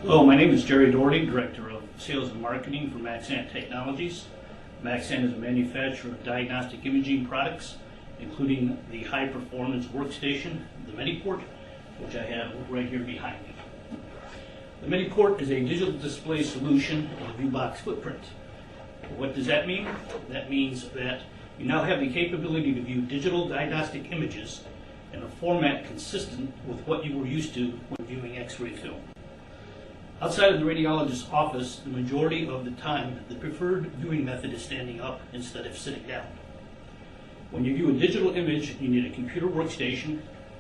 Hello, my name is Jerry Doherty, Director of Sales and Marketing for Maxant Technologies. Maxant is a manufacturer of diagnostic imaging products, including the high-performance workstation, the Mediport, which I have right here behind me. The Mediport is a digital display solution in a viewbox footprint. What does that mean? That means that you now have the capability to view digital diagnostic images in a format consistent with what you were used to when viewing X-ray film. Outside of the radiologist's office, the majority of the time, the preferred viewing method is standing up instead of sitting down. When you view a digital image, you need a computer workstation,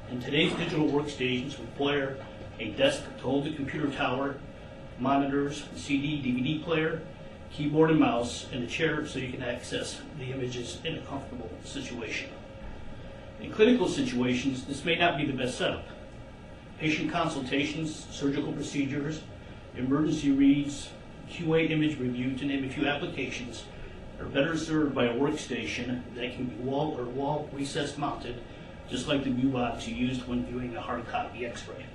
and today's digital workstations require a desk to hold the computer tower, monitors, CD, DVD player, keyboard and mouse, and a chair so you can access the images in a comfortable situation. In clinical situations, this may not be the best setup. Patient consultations, surgical procedures, emergency reads, QA image review, to name a few applications, are better served by a workstation that can be wall recess mounted, just like the view box you used when viewing a hard copy X-ray.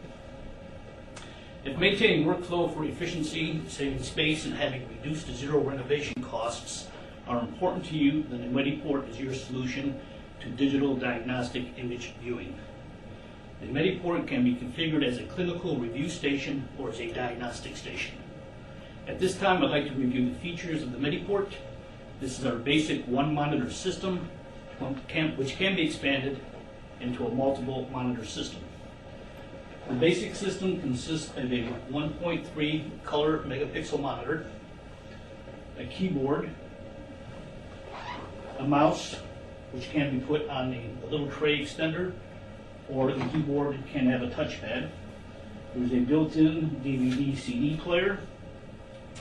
If maintaining workflow for efficiency, saving space, and having reduced to zero renovation costs are important to you, then the Mediport is your solution to digital diagnostic image viewing. The Mediport can be configured as a clinical review station or as a diagnostic station. At this time, I'd like to review the features of the Mediport. This is our basic one-monitor system, which can be expanded into a multiple monitor system. The basic system consists of a 1.3 color megapixel monitor, a keyboard, a mouse, which can be put on a little tray extender, or the keyboard can have a touchpad. There's a built-in DVD CD player,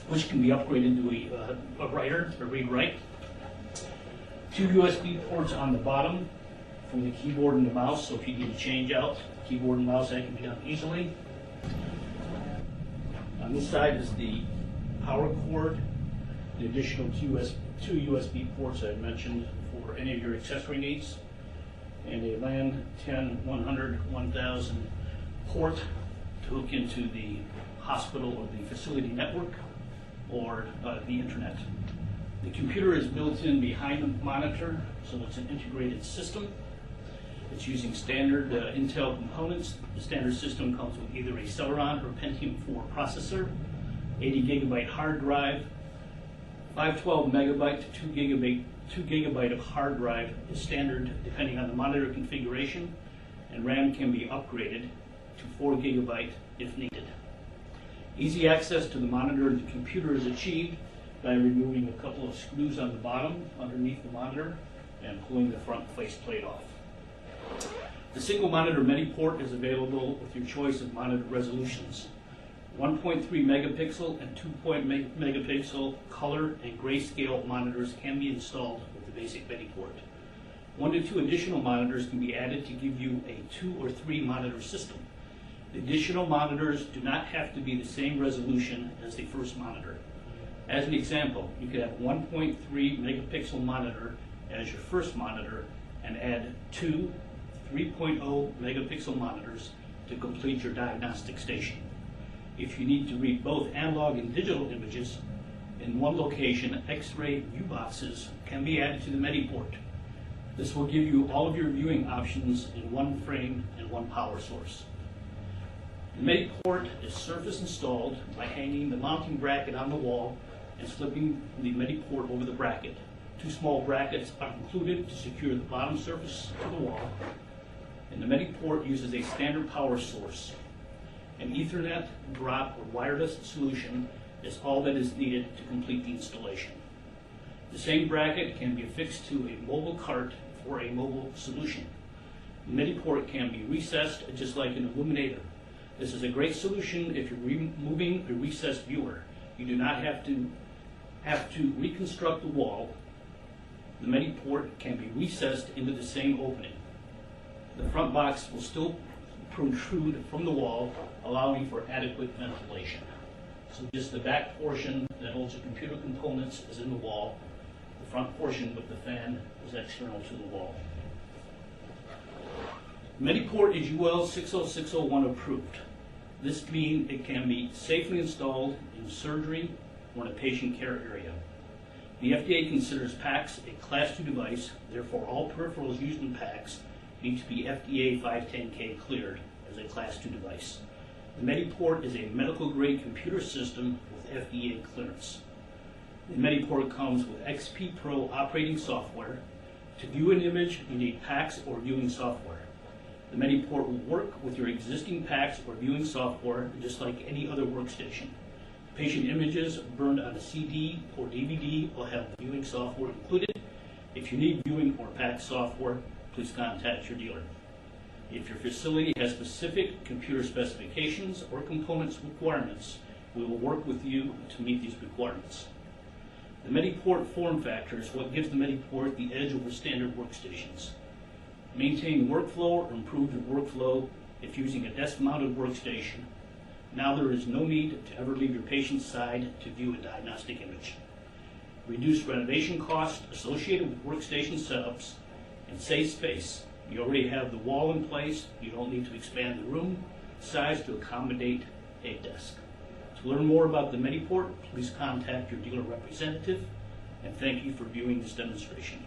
which can be upgraded to a writer, a read-write. Two USB ports on the bottom for the keyboard and the mouse, so if you need to change out keyboard and mouse, that can be done easily. On this side is the power cord, the additional two USB ports I mentioned for any of your accessory needs, and a LAN 10, 100, 1000 port to hook into the hospital or the facility network or the internet. The computer is built in behind the monitor, so it's an integrated system. It's using standard Intel components. The standard system comes with either a Celeron or Pentium 4 processor, 80 gigabyte hard drive, 512 megabyte to 2 gigabyte of hard drive is standard depending on the monitor configuration, and RAM can be upgraded to 4 gigabyte if needed. Easy access to the monitor and the computer is achieved by removing a couple of screws on the bottom underneath the monitor and pulling the front faceplate off. The single monitor Mediport is available with your choice of monitor resolutions. 1.3 megapixel and 2 megapixel color and grayscale monitors can be installed with the basic Mediport. 1 to 2 additional monitors can be added to give you a 2 or 3 monitor system. The additional monitors do not have to be the same resolution as the first monitor. As an example, you could have 1.3 megapixel monitor as your first monitor and add 2 3.0 megapixel monitors to complete your diagnostic station. If you need to read both analog and digital images in one location, X-ray view boxes can be added to the Mediport. This will give you all of your viewing options in one frame and one power source. The Mediport is surface installed by hanging the mounting bracket on the wall and slipping the Mediport over the bracket. 2 small brackets are included to secure the bottom surface to the wall, and the Mediport uses a standard power source. An Ethernet, drop, or wireless solution is all that is needed to complete the installation. The same bracket can be affixed to a mobile cart for a mobile solution. The Mediport can be recessed just like an illuminator. This is a great solution if you're removing a recessed viewer. You do not have to reconstruct the wall. The Mediport can be recessed into the same opening. The front box will still protrude from the wall, allowing for adequate ventilation. So just the back portion that holds the computer components is in the wall. The front portion with the fan is external to the wall. Mediport is UL 60601 approved. This means it can be safely installed in surgery or in a patient care area. The FDA considers PACS a Class II device, therefore all peripherals used in PACS need to be FDA 510K cleared as a Class II device. The Mediport is a medical-grade computer system with FDA clearance. The Mediport comes with XP Pro operating software. To view an image, you need PACS or viewing software. The Mediport will work with your existing PACS or viewing software just like any other workstation. Patient images burned on a CD or DVD will have the viewing software included. If you need viewing or PACS software, please contact your dealer. If your facility has specific computer specifications or components requirements, we will work with you to meet these requirements. The Mediport form factor is what gives the Mediport the edge over standard workstations. Maintain workflow or improve your workflow if using a desk-mounted workstation. Now there is no need to ever leave your patient's side to view a diagnostic image. Reduce renovation costs associated with workstation setups and save space. You already have the wall in place. You don't need to expand the room size to accommodate a desk. To learn more about the Mediport, please contact your dealer representative, and thank you for viewing this demonstration.